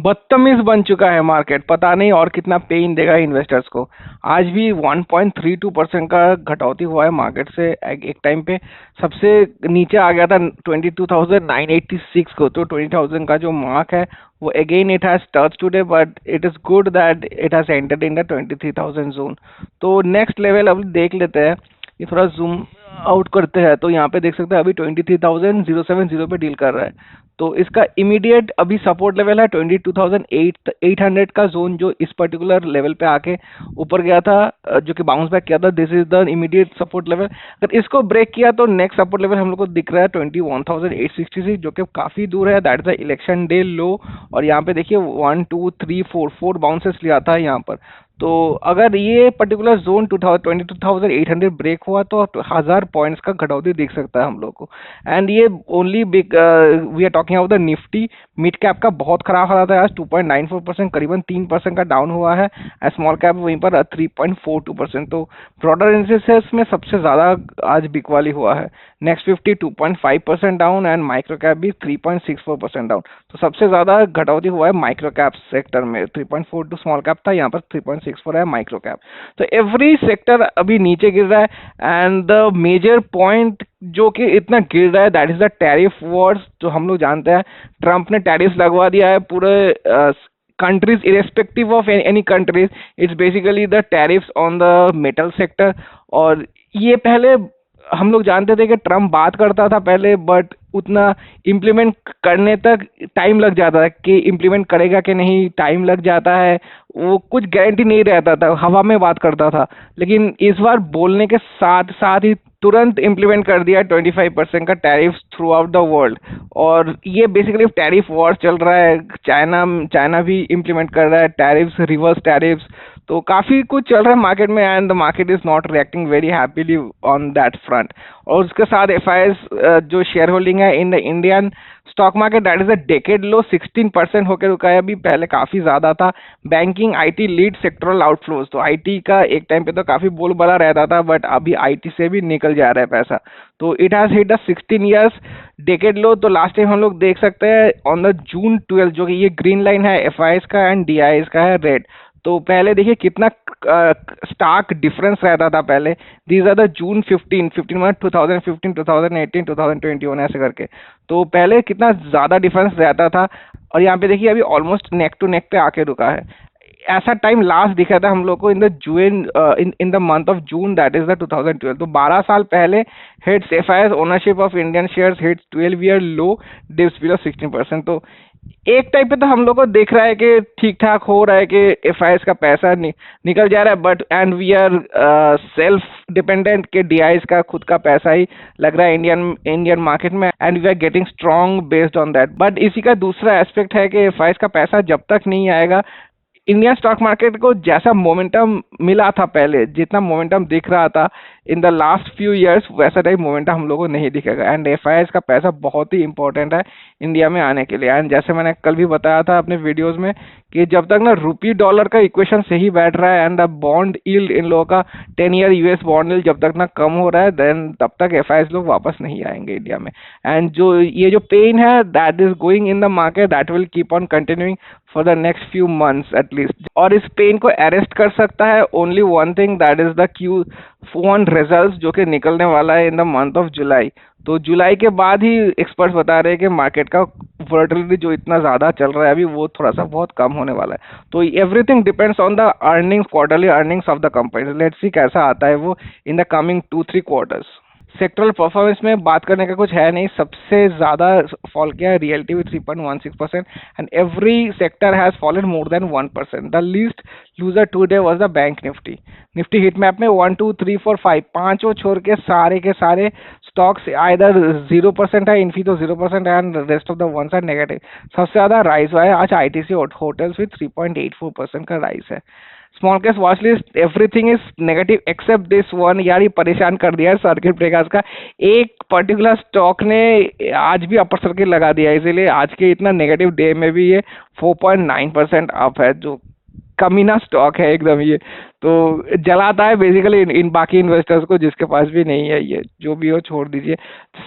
बदतमीज बन चुका है मार्केट, पता नहीं और कितना पेन देगा इन्वेस्टर्स को। आज भी 1.32% का घटौती हुआ है मार्केट से। एक टाइम पे सबसे नीचे आ गया था 22,986 को, तो 20,000 का जो मार्क है वो again it has touch today, but it is good that it has entered in the 23,000 zone. तो नेक्स्ट लेवल अब देख लेते हैं, ये थोड़ा जूम आउट करते हैं तो यहाँ पे देख सकते हैं अभी 23,070 पे डील कर रहा है। तो इसका इमीडिएट अभी सपोर्ट लेवल है 22,800 का जोन, जो इस पर्टिकुलर लेवल पे आके ऊपर गया था, जो कि बाउंस बैक किया था। This is the immediate support level. अगर इसको ब्रेक किया तो नेक्स्ट सपोर्ट लेवल हम लोग को दिख रहा है 21,866, जो कि काफी दूर है। That is the election day लो। और यहाँ पे देखिए 1 2 3 4 बाउंसेस लिया था यहाँ पर। तो अगर ये पर्टिकुलर जोन 22,800 ब्रेक हुआ तो 1,000 पॉइंट्स का घटौती दिख सकता है हम लोग को। एंड ये only big, we are talking about the Nifty. Mid cap का बहुत खराब हालत है आज, 2.94%, करीबन 3% का डाउन हुआ है। स्मॉल कैप वहीं पर 3.42%। तो ब्रॉडर इंडिसेस में सबसे ज्यादा आज बिकवाली हुआ है। Next 50 2.5% down, and micro cap भी 3.64% डाउन। तो सबसे ज्यादा घटौती हुआ है माइक्रो कैप सेक्टर में। 3.42 स्मॉल कैप था, यहाँ पर 3.64 है माइक्रो कैप। तो एवरी सेक्टर अभी नीचे गिर रहा है। एंड द मेजर पॉइंट जो कि इतना गिर रहा है, that is the tariff Wars. जो हम लोग जानते हैं, ट्रंप ने टैरिफ लगवा दिया है पूरे countries irrespective of any countries. It's basically the tariffs on the metal sector। और ये पहले हम लोग जानते थे कि ट्रम्प बात करता था पहले, बट उतना इम्प्लीमेंट करने तक टाइम लग जाता है, कि इम्प्लीमेंट करेगा कि नहीं, टाइम लग जाता है। वो कुछ गारंटी नहीं रहता था, हवा में बात करता था। लेकिन इस बार बोलने के साथ साथ ही तुरंत इम्प्लीमेंट कर दिया 25% का tariff through out the world. और ये बेसिकली टैरिफ वॉर चल रहा है। चाइना चाइना भी इम्प्लीमेंट कर रहा है टैरिफ्स, रिवर्स टैरिफ्स। तो काफी कुछ चल रहा है मार्केट में, and the market is not reacting very happily on that front. और उसके साथ एफआईएस जो शेयर होल्डिंग है in the Indian stock market, that is a decade low, 16% होकर रुका है। अभी पहले काफी ज्यादा था। Banking, IT lead sectoral outflows. तो आईटी का एक टाइम पे तो काफी बोलबाला रहता था, बट अभी आईटी से भी निकल जा रहा है पैसा। तो it has hit the 16 years decade low. तो लास्ट टाइम हम लोग देख सकते हैं ऑन द जून 12, जो कि ये ग्रीन लाइन है एफआईएस का एंड डीआईएस का है रेड। तो पहले देखिए कितना स्टार्क डिफरेंस रहता था पहले। दीज आर द जून 15 मतलब 2015, 2018, 2021 ऐसे करके। तो पहले कितना ज्यादा डिफरेंस रहता था। और यहाँ पे देखिए अभी ऑलमोस्ट नेक टू नेक पे आके रुका है। ऐसा टाइम लास्ट दिखा था हम लोग को in the June, in the month of June, that is the 2012। तो 12 साल पहले hits FIS ownership of Indian shares hits 12 year low, dips below 16%। तो एक टाइप पे तो हम लोग को देख रहा है कि ठीक ठाक हो रहा है, कि एफआईएस का पैसा निकल जा रहा है, but and we are self dependent, के डीआईएस का खुद का पैसा ही लग रहा है इंडियन मार्केट में, and we are getting strong based on that. But इसी का दूसरा एस्पेक्ट है कि एफआईएस का पैसा जब तक नहीं आएगा, इंडियन स्टॉक मार्केट को जैसा मोमेंटम मिला था पहले, जितना मोमेंटम दिख रहा था in the last few years, वैसा टाइप मोमेंटम हम लोगों को नहीं दिखेगा। एंड एफआईएस का पैसा बहुत ही इंपॉर्टेंट है इंडिया में आने के लिए। एंड जैसे मैंने कल भी बताया था अपने वीडियोस में, कि जब तक ना रुपी डॉलर का इक्वेशन सही बैठ रहा है, and the bond yield in लोगों का 10 ईयर यूएस बॉन्ड यील्ड जब तक ना कम हो रहा है, देन तब तक एफआईएस लोग वापस नहीं आएंगे इंडिया में। एंड जो ये जो पेन है that is going in the market, that will keep on continuing for the next few months at least. और इस पेन को अरेस्ट कर सकता है only one thing, that is the Q1 results, जो कि निकलने वाला है in the month of July. तो जुलाई के बाद ही एक्सपर्ट्स बता रहे हैं कि मार्केट का वोलेटिलिटी जो इतना ज्यादा चल रहा है अभी, वो थोड़ा सा बहुत कम होने वाला है। तो everything depends on the earnings, quarterly earnings of the company. Let's see कैसा आता है वो in the coming 2-3 quarters. Sectoral performance में बात करने का कुछ है नहीं। सबसे ज्यादा फॉल किया है realty with 3.16%, and every sector has fallen more than 1%। The least loser today was the bank Nifty. Nifty hit map में 1 2 3 4 5 पांचों छोड़ के सारे स्टॉक्स आइदर 0% है, इन्फी तो 0% है, and rest of the ones are negative. सबसे ज्यादा राइज हुआ है आज आईटीसी होटल्स विथ 3.84% का राइज है। Small cap watch list everything is negative except this one. यार ये परेशान कर दिया है सर्किट ब्रेकर्स का। एक पर्टिकुलर स्टॉक ने आज भी अपर सर्किट लगा दिया, इसीलिए आज के इतना नेगेटिव डे में भी ये 4.9% अप है, जो कमीना स्टॉक है एकदम ये। तो जलाता है बेसिकली इन बाकी इन्वेस्टर्स को, जिसके पास भी नहीं है। ये जो भी हो छोड़ दीजिए।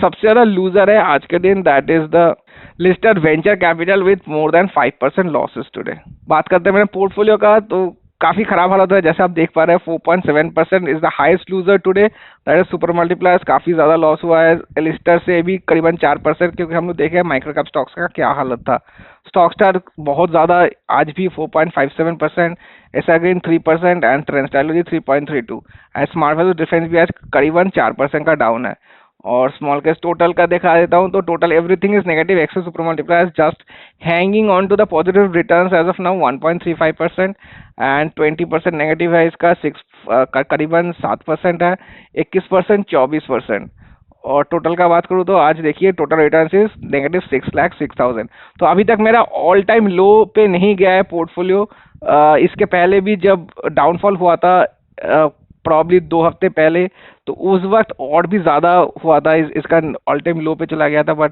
सबसे ज्यादा लूजर है आज के दिन, that is the listed venture capital with more than 5% losses today. बात करते हैं मेरे पोर्टफोलियो का, तो काफी खराब हालत है, जैसे आप देख पा रहे हैं 4.7% is the highest loser today, that is super multipliers. काफी ज्यादा लॉस हुआ है लिस्टर से भी करीबन 4%, क्योंकि हम लोग देखे माइक्रो कैप स्टॉक्स का क्या हालत था। स्टॉक स्टार बहुत ज्यादा आज भी 4.57%, एसआरग्रीन 3% एंड ट्रेंड्सटाइलोजी 3.32 एंड स्मार्ट वैल्यू डिफरेंस भी आज करीबन 4% का डाउन है। और स्मॉल कैप टोटल का दिखा देता हूं, तो total everything is negative excess super multipliers just hanging on to the positive returns as of now 1.35% and 20% negative है इसका, करीबन 7% है, 21% 24%। और टोटल का बात करूं तो आज देखिए टोटल रिटर्न्स इज नेगेटिव 6,06,000। तो अभी तक मेरा ऑल टाइम लो पे नहीं गया है पोर्टफोलियो। इसके पहले भी जब डाउनफॉल हुआ था प्रॉब्ली 2 हफ्ते पहले, तो उस वक्त और भी ज्यादा हुआ था, इसका ऑल टाइम लो पे चला गया था, but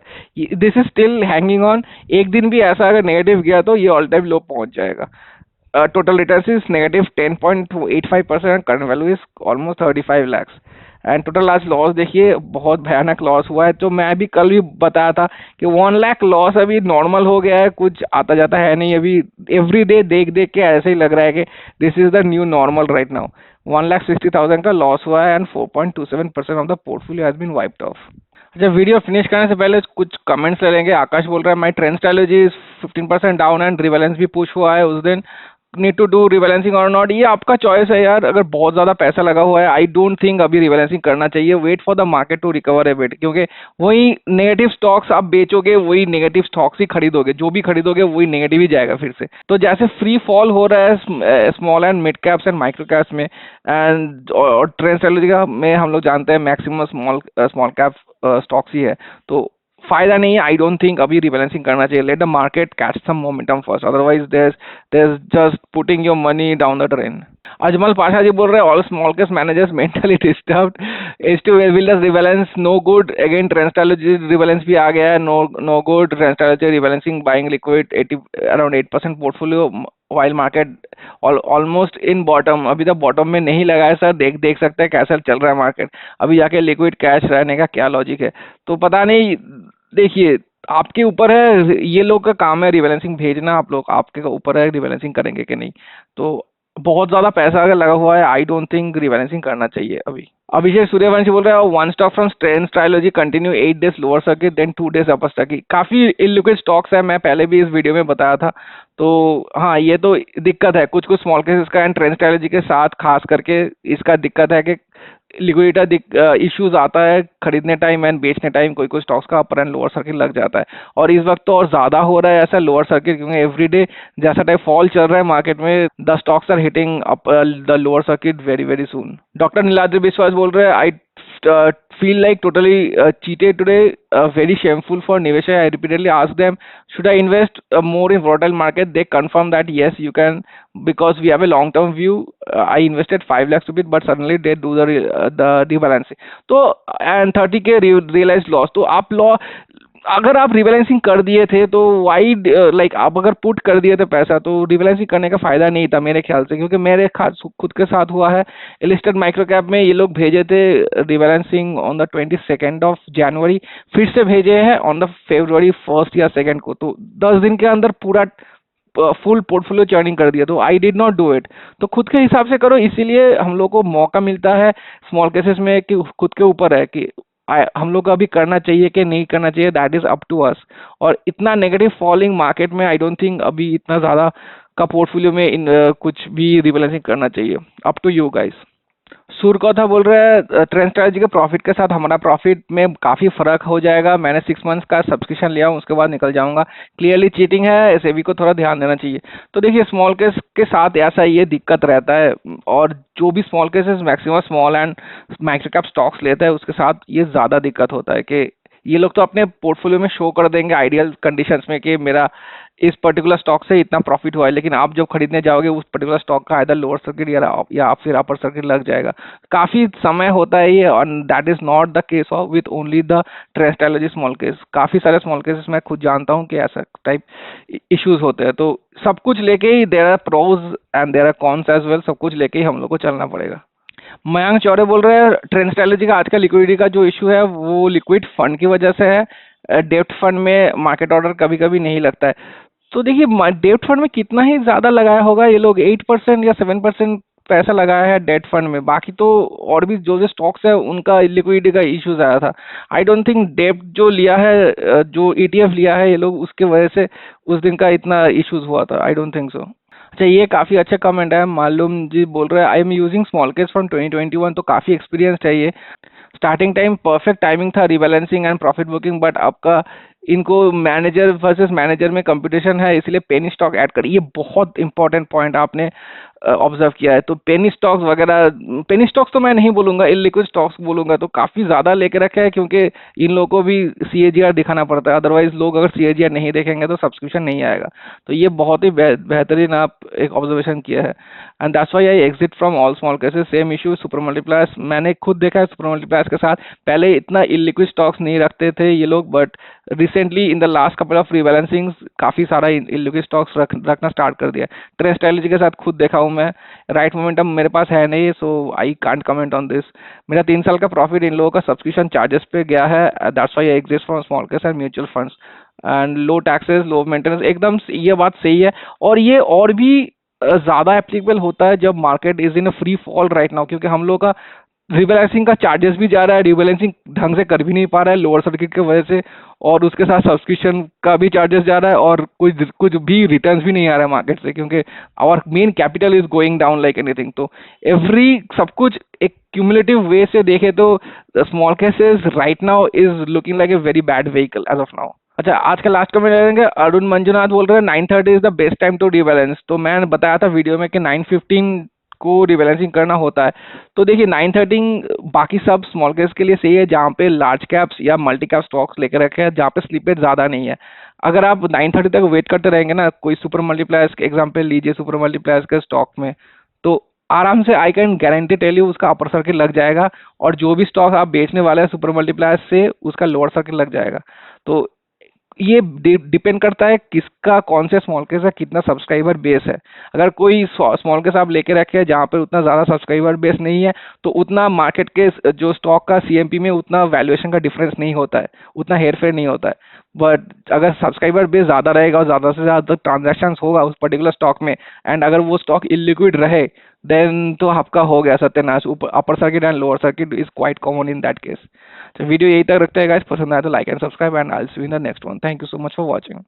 this is still hanging on. एक दिन भी ऐसा अगर नेगेटिव गया तो ये ऑल टाइम लो पहुंच जाएगा। Total return is negative 10.85%, current value is almost 35 lakhs and total आज लॉस देखिए बहुत भयानक लॉस हुआ है। तो मैं अभी कल भी बताया था कि 1 लाख लॉस अभी नॉर्मल हो गया है, कुछ आता जाता है नहीं अभी। एवरी डे देख देख के ऐसे ही लग रहा है कि this is the new normal right now. 1,60,000 का लॉस हुआ है and 4.27% of the portfolio has been wiped off. अच्छा, वीडियो फिनिश करने से पहले कुछ कमेंट्स ले लेंगे। आकाश बोल रहा है my trend strategy is 15% down and rebalance भी पुश हुआ है उस दिन, नीड टू डू रिबैलेंसिंग और नॉट। ये आपका चॉइस है यार, अगर बहुत ज्यादा पैसा लगा हुआ है आई डोंट थिंक अभी रिबैलेंसिंग करना चाहिए, wait for the market to recover a bit, क्योंकि वही नेगेटिव स्टॉक्स आप बेचोगे, वही नेगेटिव स्टॉक्स ही खरीदोगे, जो भी खरीदोगे वही नेगेटिव ही जाएगा फिर से। तो जैसे फ्री फॉल हो रहा है small and mid caps and micro caps में, एंड और ट्रेंड स्ट्रेटेजी का में हम लोग जानते हैं मैक्सिमम स्मॉल कैप स्टॉक्स ही है, तो फायदा नहीं है। आई डोंट थिंक अभी रिबैलेंसिंग करना चाहिए, let the market catch some momentum first, otherwise there's just putting your money down the drain। Ajmal Pasha ji बोल रहे हैं all small cap managers mentally disturbed, H2 will rebalance no good, again ट्रेंड्सटाइलोजी rebalance भी आ गया है, नो गुड, ट्रेंड्सटाइलोजी rebalancing buying liquid 80 around 8% portfolio while market almost in bottom, अभी तक बॉटम में नहीं लगा है सर, देख सकते हैं कैसा चल रहा है मार्केट, अभी जाके लिक्विड कैश रहने का क्या लॉजिक है, तो पता नहीं। देखिए आपके ऊपर है, ये लोग का काम है रिबैलेंसिंग भेजना, आप लोग आपके ऊपर है रिबैलेंसिंग करेंगे कि नहीं। तो बहुत ज्यादा पैसा अगर लगा हुआ है आई डोंट थिंक रिबैलेंसिंग करना चाहिए अभी। अभिषेक सूर्यवंशी बोल रहे हैं one stock from trend strategy continue 8 days lower circuit then 2 days upper circuit. काफी इलिक्विड स्टॉक्स है, मैं पहले भी इस वीडियो में बताया था। तो हाँ, ये तो दिक्कत है कुछ कुछ स्मॉल केसेस का, एंड ट्रेंड स्ट्रेटेजी के साथ खास करके इसका दिक्कत है कि लिक्विडिटी इश्यूज आता है खरीदने टाइम एंड बेचने टाइम, कोई कोई स्टॉक्स का अपर एंड लोअर सर्किट लग जाता है, और इस वक्त तो और ज्यादा हो रहा है ऐसा लोअर सर्किट, क्योंकि एवरीडे जैसा टाइप फॉल चल रहा है मार्केट में, the stocks are hitting up the lower circuit very very soon. Doctor Niladri Biswas बोल रहे हैं आई feel like totally cheated today, very shameful for Nivesh. I repeatedly asked them, should I invest more in volatile market? They confirmed that yes, you can, because we have a long term view. I invested 5 lakhs to it, but suddenly they do the rebalancing. तो and 30K realized loss. तो आप अगर आप rebalancing कर दिए थे तो wide like आप अगर पुट कर दिए थे पैसा, तो रिबैलेंसिंग करने का फायदा नहीं था मेरे ख्याल से, क्योंकि मेरे खुद के साथ हुआ है। लिस्टेड माइक्रो कैप में ये लोग भेजे थे रिबैलेंसिंग ऑन द 22 जनवरी, फिर से भेजे हैं ऑन द February 1 या 2 को, तो 10 दिन के अंदर पूरा फुल पोर्टफोलियो चर्निंग कर दिया। तो I did not do it. तो खुद के हिसाब से करो, इसीलिए हम लोग को मौका मिलता है स्मॉल केसेस में कि खुद के ऊपर है कि हम लोग को अभी करना चाहिए कि नहीं करना चाहिए, that is up to us. और इतना नेगेटिव फॉलिंग मार्केट में आई डोंट थिंक अभी इतना ज्यादा का पोर्टफोलियो में कुछ भी रिबैलेंसिंग करना चाहिए, अप टू यू गाइस। सूर्यकौथा बोल रहे हैं ट्रेंड स्ट्रेटेजी के प्रॉफिट के साथ हमारा प्रॉफिट में काफी फर्क हो जाएगा, मैंने 6 months का सब्सक्रिप्शन लिया हूँ, उसके बाद निकल जाऊंगा, क्लियरली चीटिंग है, सेबी को थोड़ा ध्यान देना चाहिए। तो देखिए स्मॉल केस के साथ ऐसा ये दिक्कत रहता है, और जो भी small cases maximum small and micro cap stocks लेता है उसके साथ ये ज्यादा दिक्कत होता है कि ये लोग तो अपने पोर्टफोलियो में शो कर देंगे आइडियल कंडीशंस में कि मेरा इस पर्टिकुलर स्टॉक से इतना प्रॉफिट हुआ है, लेकिन आप जब खरीदने जाओगे उस पर्टिकुलर स्टॉक का इधर लोअर सर्किट या फिर अपर सर्किट लग जाएगा, काफी समय होता है ये, और that is not the case of with only the trend strategy small case. काफी सारे स्मॉल केसेस मैं खुद जानता हूँ कि ऐसा टाइप इश्यूज होते हैं। तो सब कुछ लेके ही there are pros and there are cons as well, सब कुछ लेके ही हम लोग को चलना पड़ेगा। मयंक चौरे बोल रहे हैं ट्रेंड स्ट्रेटेजी का आज का लिक्विडिटी का जो इशू है वो लिक्विड फंड की वजह से है, डेप्ट फंड में मार्केट ऑर्डर कभी कभी नहीं लगता है। तो देखिए डेप्ट फंड में कितना ही ज्यादा लगाया होगा ये लोग, 8% या 7% पैसा लगाया है डेट फंड में। बाकी तो और भी जो जो स्टॉक्स है उनका लिक्विडिटी का इश्यूज आया था। आई डोंट थिंक डेप्ट जो लिया है, जो ईटीएफ लिया है ये लोग, उसके वजह से उस दिन का इतना इश्यूज हुआ था। आई डोंट थिंक सो। अच्छा, ये काफी अच्छा कमेंट है। मालूम जी बोल रहे हैं, I am using small caps from 2021, तो काफी एक्सपीरियंस चाहिए। स्टार्टिंग टाइम परफेक्ट टाइमिंग था rebalancing and profit booking, but आपका इनको मैनेजर वर्सेस मैनेजर में कंपटीशन है, इसलिए पेनी स्टॉक ऐड करिए। ये बहुत इंपॉर्टेंट पॉइंट आपने ऑब्जर्व किया है। तो पेनी स्टॉक्स वगैरह, पेनी स्टॉक्स तो मैं नहीं बोलूंगा, इलिक्विड स्टॉक्स बोलूंगा, तो काफी ज्यादा लेके रखे हैं, क्योंकि इन लोगों को भी सीएजीआर दिखाना पड़ता है। अदरवाइज लोग अगर सीएजीआर नहीं देखेंगे तो सब्सक्रिप्शन नहीं आएगा। तो ये बहुत ही बेहतरीन आप एक ऑब्जर्वेशन किया है। And that's why I exit from all small cases. Same issue super multipliers, मैंने खुद देखा है सुपर मल्टीप्लायर्स के साथ। पहले इतना इलिक्विड स्टॉक्स नहीं रखते थे ये लोग, but recently in the last couple of rebalancing काफी सारा इलिक्विड स्टॉक्स रखना स्टार्ट कर दिया। ट्रेंड स्ट्रेटजी के साथ खुद देखा हूं मैं। राइट मोमेंटम मेरे पास है नहीं, so I can't comment on this. मेरा 3 साल का प्रॉफिट इन लोगों का सब्सक्रिप्शन चार्जेस पे गया है। That's why I exist from small caps and mutual funds and low taxes low maintenance. एकदम ये बात सही है। और ये और भी ज्यादा एप्लीकेबल होता है जब market is in a free fall right now, क्योंकि हम लोग का रिबैलेंसिंग का चार्जेस भी जा रहा है, रिबैलेंसिंग ढंग से कर भी नहीं पा रहा है लोअर सर्किट की वजह से, और उसके साथ सब्सक्रिप्शन का भी चार्जेस जा रहा है, और कुछ कुछ भी रिटर्न्स भी नहीं आ रहा है मार्केट से, क्योंकि our main capital is going down like anything. तो एवरी सब कुछ एक क्यूमुलेटिव वे से देखे तो small cases right now is looking like a very bad vehicle as of now. अच्छा, आज का लास्ट कमेंट रहेंगे। अरुण मंजुनाथ बोल रहे हैं 9:30 is the best time to rebalance. तो मैंने बताया था वीडियो में कि 9:15 को रिबैलेंसिंग करना होता है। तो देखिए 9:30 बाकी सब स्मॉल कैप्स के लिए सही है, जहाँ पे लार्ज कैप्स या मल्टी कैप स्टॉक्स लेकर रखे हैं, जहाँ पे स्लिपेज ज्यादा नहीं है। अगर आप 9:30 तक वेट करते रहेंगे ना, कोई सुपर मल्टीप्लायर्स के एग्जाम्पल लीजिए, सुपर मल्टीप्लायर्स के स्टॉक में, तो आराम से I can guarantee tell you उसका अपर सर्किट लग जाएगा, और जो भी स्टॉक आप बेचने वाले हैं सुपर मल्टीप्लायर्स से, उसका लोअर सर्किट लग जाएगा। तो ये डिपेंड करता है किसका, कौन से स्मॉल केस है, कितना सब्सक्राइबर बेस है। अगर कोई स्मॉल केस आप लेके रखे हैं जहाँ पे उतना ज़्यादा सब्सक्राइबर बेस नहीं है, तो उतना मार्केट के जो स्टॉक का सीएमपी में उतना वैल्यूएशन का डिफरेंस नहीं होता है, उतना हेरफेर नहीं होता है। बट अगर सब्सक्राइबर बेस ज़्यादा रहेगा और ज़्यादा से ज़्यादा ट्रांजेक्शन होगा उस पर्टिकुलर स्टॉक में, एंड अगर वो स्टॉक इलिक्विड रहे, देन तो आपका हो गया सत्यानाश। Upper circuit and lower circuit is quite common in that case. तो वीडियो यही तक रखते हैं गाइस। पसंद आया तो like and subscribe, and I will see you in the next one. Thank you so much for watching.